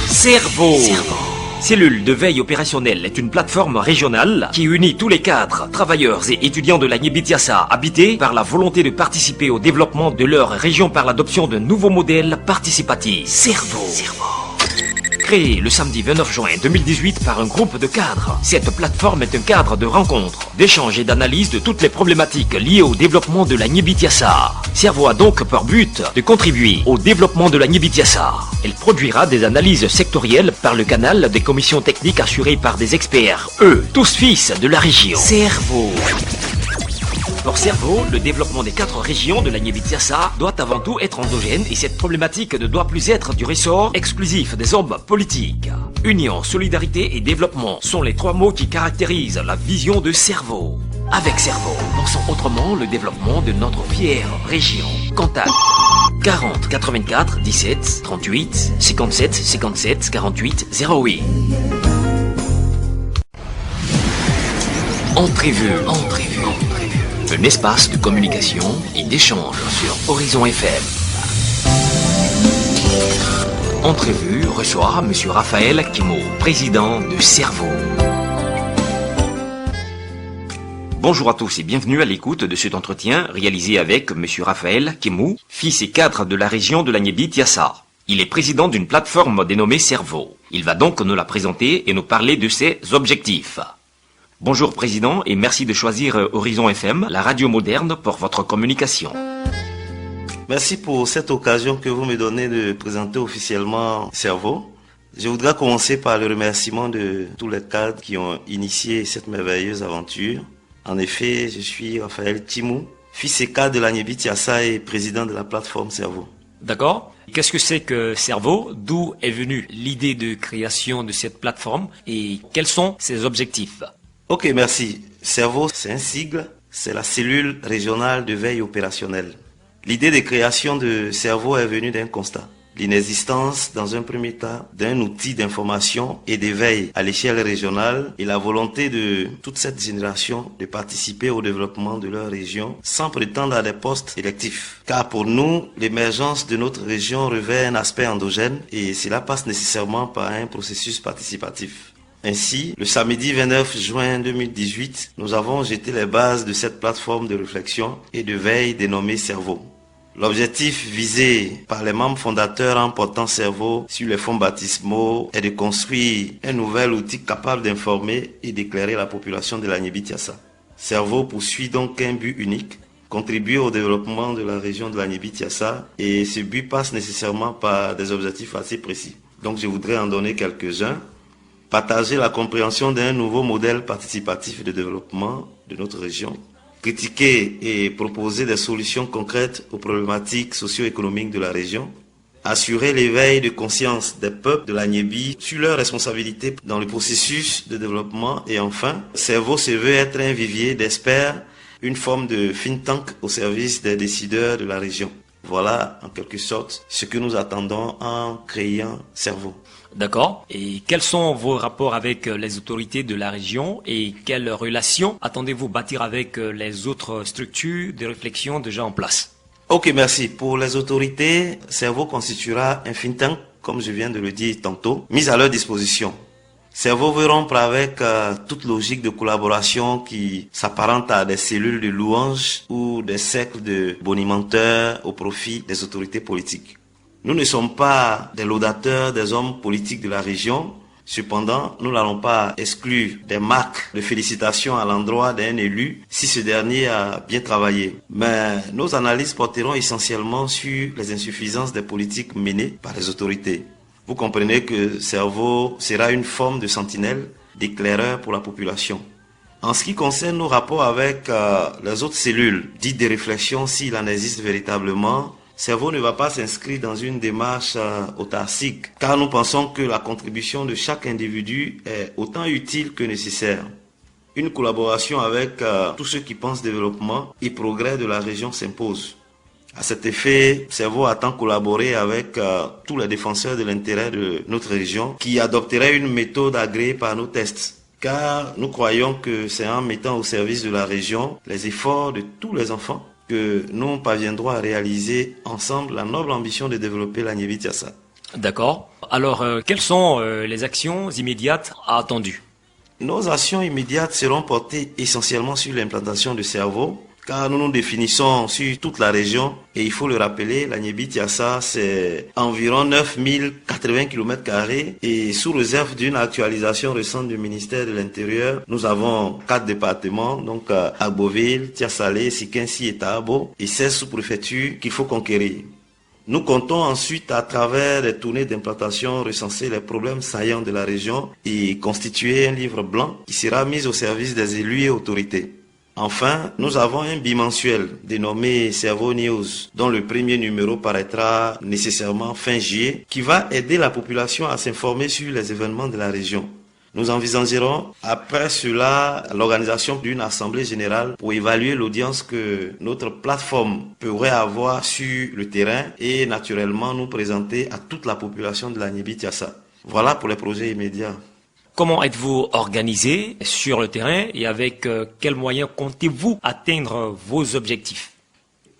Cerveau. Cellule de veille opérationnelle est une plateforme régionale qui unit tous les cadres, travailleurs et étudiants de la Nyebitiassa habités par la volonté de participer au développement de leur région par l'adoption de nouveaux modèles participatifs. Cerveau. Créée le samedi 29 juin 2018 par un groupe de cadres, cette plateforme est un cadre de rencontre, d'échange et d'analyse de toutes les problématiques liées au développement de la Nyebitiassa. Cerveau a donc pour but de contribuer au développement de la Nyebitiassa. Elle produira des analyses sectorielles par le canal des commissions techniques assurées par des experts, eux, tous fils de la région. Cerveau. Pour Cerveau, le développement des 4 régions de la Nyebitiassa doit avant tout être endogène et cette problématique ne doit plus être du ressort exclusif des hommes politiques. Union, solidarité et développement sont les 3 mots qui caractérisent la vision de Cerveau. Avec Cerveau, pensons autrement le développement de notre fière région. Contact 40 84 17 38 57 57 48 08. Entrevue. Un espace de communication et d'échange sur Horizon FM. Entrevue reçoit M. Raphaël Kimo, président de Cerveau. Bonjour à tous et bienvenue à l'écoute de cet entretien réalisé avec M. Raphaël Kimo, fils et cadre de la région de la Nyebitiassa. Il est président d'une plateforme dénommée Cerveau. Il va donc nous la présenter et nous parler de ses objectifs. Bonjour Président et merci de choisir Horizon FM, la radio moderne, pour votre communication. Merci pour cette occasion que vous me donnez de présenter officiellement Cerveau. Je voudrais commencer par le remerciement de tous les cadres qui ont initié cette merveilleuse aventure. En effet, je suis Raphaël Timou, fils et cadre de la Nyebitiassa et président de la plateforme Cerveau. D'accord. Qu'est-ce que c'est que Cerveau? D'où est venue l'idée de création de cette plateforme et quels sont ses objectifs? Ok, merci. Cerveau, c'est un sigle, c'est la cellule régionale de veille opérationnelle. L'idée de création de Cerveau est venue d'un constat. L'inexistence, dans un premier temps, d'un outil d'information et de veille à l'échelle régionale et la volonté de toute cette génération de participer au développement de leur région sans prétendre à des postes électifs. Car pour nous, l'émergence de notre région revêt un aspect endogène et cela passe nécessairement par un processus participatif. Ainsi, le samedi 29 juin 2018, nous avons jeté les bases de cette plateforme de réflexion et de veille dénommée Cerveau. L'objectif visé par les membres fondateurs en portant Cerveau sur les fonds baptismaux est de construire un nouvel outil capable d'informer et d'éclairer la population de la Nyebitiassa. Cerveau poursuit donc un but unique, contribuer au développement de la région de la Nyebitiassa et ce but passe nécessairement par des objectifs assez précis. Donc je voudrais en donner quelques-uns. Partager la compréhension d'un nouveau modèle participatif de développement de notre région, critiquer et proposer des solutions concrètes aux problématiques socio-économiques de la région, assurer l'éveil de conscience des peuples de la Nyébi sur leurs responsabilités dans le processus de développement et enfin, Cerveau se veut être un vivier d'experts, une forme de think tank au service des décideurs de la région. Voilà en quelque sorte ce que nous attendons en créant Cerveau. D'accord. Et quels sont vos rapports avec les autorités de la région et quelles relations attendez-vous bâtir avec les autres structures de réflexion déjà en place? Ok, merci. Pour les autorités, Cerveau constituera un think tank, comme je viens de le dire tantôt, mis à leur disposition. Cerveau veut rompre avec toute logique de collaboration qui s'apparente à des cellules de louanges ou des cercles de bonimenteurs au profit des autorités politiques. Nous ne sommes pas des laudateurs des hommes politiques de la région. Cependant, nous n'allons pas exclure des marques de félicitations à l'endroit d'un élu si ce dernier a bien travaillé. Mais nos analyses porteront essentiellement sur les insuffisances des politiques menées par les autorités. Vous comprenez que Cerveau sera une forme de sentinelle, d'éclaireur pour la population. En ce qui concerne nos rapports avec les autres cellules, dites de réflexion s'il en existe véritablement, Cerveau ne va pas s'inscrire dans une démarche autarcique, car nous pensons que la contribution de chaque individu est autant utile que nécessaire. Une collaboration avec tous ceux qui pensent développement et progrès de la région s'impose. À cet effet, Cerveau attend collaborer avec tous les défenseurs de l'intérêt de notre région qui adopteraient une méthode agréée par nos tests. Car nous croyons que c'est en mettant au service de la région les efforts de tous les enfants que nous parviendrons à réaliser ensemble la noble ambition de développer la Nyebitiassa. D'accord. Alors, quelles sont les actions immédiates attendues? Nos actions immédiates seront portées essentiellement sur l'implantation de cerveaux, car nous nous définissons sur toute la région. Et il faut le rappeler, la Niébi-Tiassa, c'est environ 9080 km² et sous réserve d'une actualisation récente du ministère de l'Intérieur, nous avons 4 départements, donc Agboville, Tiassalé, Sikinsi et Tahabo, et 16 sous-préfectures qu'il faut conquérir. Nous comptons ensuite, à travers les tournées d'implantation, recenser les problèmes saillants de la région et constituer un livre blanc qui sera mis au service des élus et autorités. Enfin, nous avons un bimensuel dénommé Cerveau News, dont le premier numéro paraîtra nécessairement fin juillet, qui va aider la population à s'informer sur les événements de la région. Nous envisagerons après cela l'organisation d'une assemblée générale pour évaluer l'audience que notre plateforme pourrait avoir sur le terrain et naturellement nous présenter à toute la population de la Niébi-Tiassa. Voilà pour les projets immédiats. Comment êtes-vous organisé sur le terrain et avec quels moyens comptez-vous atteindre vos objectifs?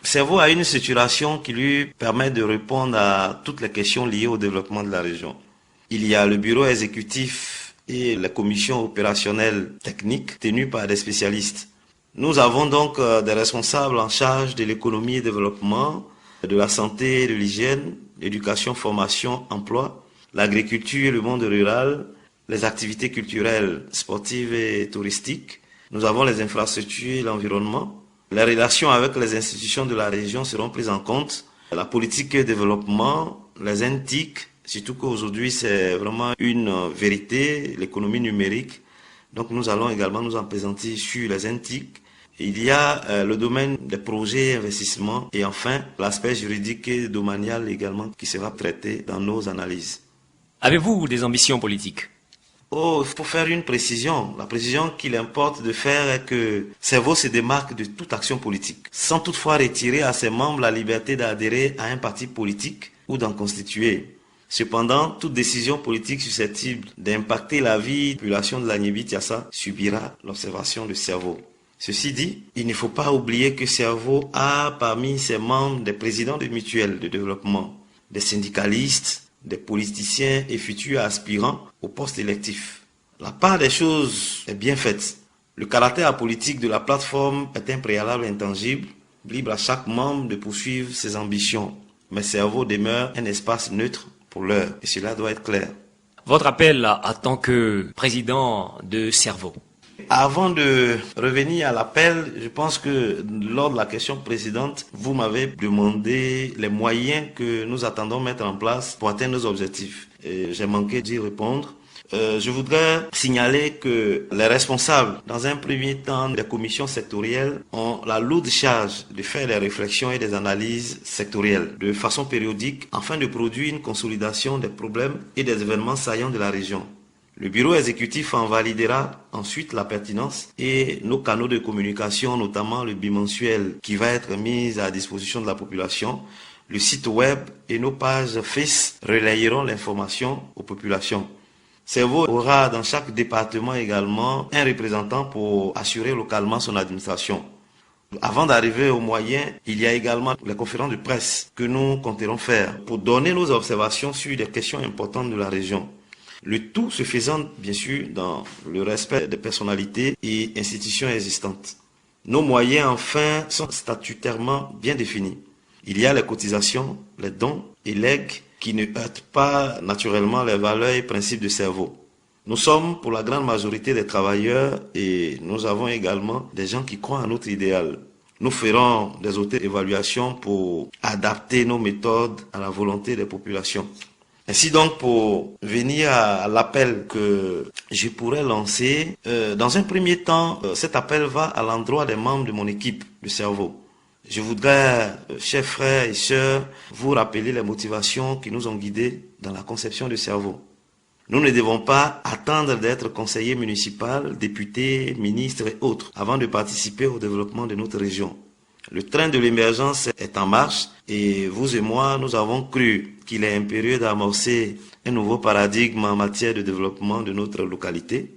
Cerveau a une structuration qui lui permet de répondre à toutes les questions liées au développement de la région. Il y a le bureau exécutif et la commission opérationnelle technique tenue par des spécialistes. Nous avons donc des responsables en charge de l'économie et développement, de la santé et de l'hygiène, l'éducation, formation, emploi, l'agriculture et le monde rural, les activités culturelles, sportives et touristiques. Nous avons les infrastructures et l'environnement. Les relations avec les institutions de la région seront prises en compte. La politique de développement, les NTIC, surtout qu'aujourd'hui c'est vraiment une vérité, l'économie numérique. Donc nous allons également nous appesantir sur les NTIC. Il y a le domaine des projets et investissements et enfin l'aspect juridique et domanial également qui sera traité dans nos analyses. Avez-vous des ambitions politiques? Oh, il faut faire une précision. La précision qu'il importe de faire est que Cerveau se démarque de toute action politique, sans toutefois retirer à ses membres la liberté d'adhérer à un parti politique ou d'en constituer. Cependant, toute décision politique susceptible d'impacter la vie de la population de la Niébi-Tiassa subira l'observation de Cerveau. Ceci dit, il ne faut pas oublier que Cerveau a parmi ses membres des présidents de mutuelles de développement, des syndicalistes, des politiciens et futurs aspirants au poste électif. La part des choses est bien faite. Le caractère apolitique de la plateforme est un préalable intangible, libre à chaque membre de poursuivre ses ambitions. Mais Cerveau demeure un espace neutre pour l'heure, et cela doit être clair. Votre appel en tant que président de Cerveau? Avant de revenir à l'appel, je pense que lors de la question précédente, vous m'avez demandé les moyens que nous attendons mettre en place pour atteindre nos objectifs. Et j'ai manqué d'y répondre. Je voudrais signaler que les responsables, dans un premier temps, des commissions sectorielles, ont la lourde charge de faire des réflexions et des analyses sectorielles de façon périodique afin de produire une consolidation des problèmes et des événements saillants de la région. Le bureau exécutif en validera ensuite la pertinence et nos canaux de communication, notamment le bimensuel qui va être mis à disposition de la population, le site web et nos pages Face relayeront l'information aux populations. Cerveau aura dans chaque département également un représentant pour assurer localement son administration. Avant d'arriver aux moyens, il y a également les conférences de presse que nous compterons faire pour donner nos observations sur des questions importantes de la région. Le tout se faisant bien sûr dans le respect des personnalités et institutions existantes. Nos moyens enfin sont statutairement bien définis. Il y a les cotisations, les dons et legs qui ne heurtent pas naturellement les valeurs et principes de Cerveau. Nous sommes pour la grande majorité des travailleurs et nous avons également des gens qui croient à notre idéal. Nous ferons des auto-évaluations pour adapter nos méthodes à la volonté des populations. Ainsi donc, pour venir à l'appel que je pourrais lancer, dans un premier temps, cet appel va à l'endroit des membres de mon équipe de Cerveau. Je voudrais, chers frères et sœurs, vous rappeler les motivations qui nous ont guidés dans la conception de Cerveau. Nous ne devons pas attendre d'être conseiller municipal, député, ministre et autres avant de participer au développement de notre région. Le train de l'émergence est en marche et vous et moi, nous avons cru qu'il est impérieux d'amorcer un nouveau paradigme en matière de développement de notre localité.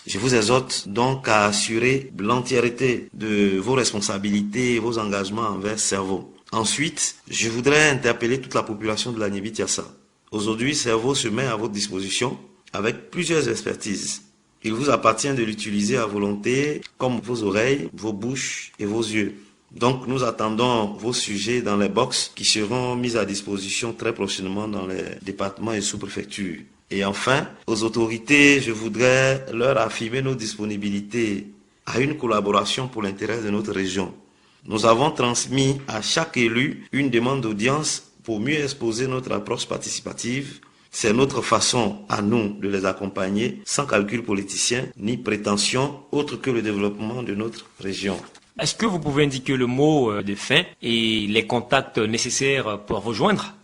Je vous exhorte donc à assurer l'entièreté de vos responsabilités et vos engagements envers Cerveau. Ensuite, je voudrais interpeller toute la population de la Niébi-Tiassa. Aujourd'hui, Cerveau se met à votre disposition avec plusieurs expertises. Il vous appartient de l'utiliser à volonté, comme vos oreilles, vos bouches et vos yeux. Donc, nous attendons vos sujets dans les box qui seront mis à disposition très prochainement dans les départements et sous-préfectures. Et enfin, aux autorités, je voudrais leur affirmer nos disponibilités à une collaboration pour l'intérêt de notre région. Nous avons transmis à chaque élu une demande d'audience pour mieux exposer notre approche participative. C'est notre façon à nous de les accompagner sans calcul politicien ni prétention autre que le développement de notre région. Est-ce que vous pouvez indiquer le mot de fin et les contacts nécessaires pour rejoindre?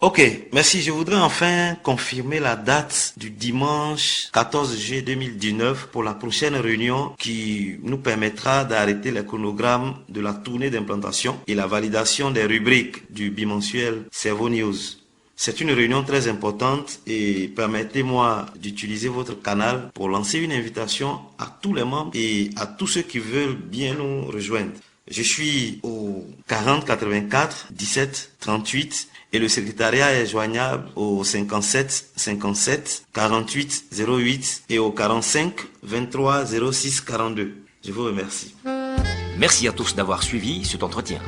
Ok, merci. Je voudrais enfin confirmer la date du dimanche 14 juillet 2019 pour la prochaine réunion qui nous permettra d'arrêter les chronogrammes de la tournée d'implantation et la validation des rubriques du bimensuel Cerveau News. C'est une réunion très importante et permettez-moi d'utiliser votre canal pour lancer une invitation à tous les membres et à tous ceux qui veulent bien nous rejoindre. Je suis au 40 84 17 38 et le secrétariat est joignable au 57 57 48 08 et au 45 23 06 42. Je vous remercie. Merci à tous d'avoir suivi cet entretien.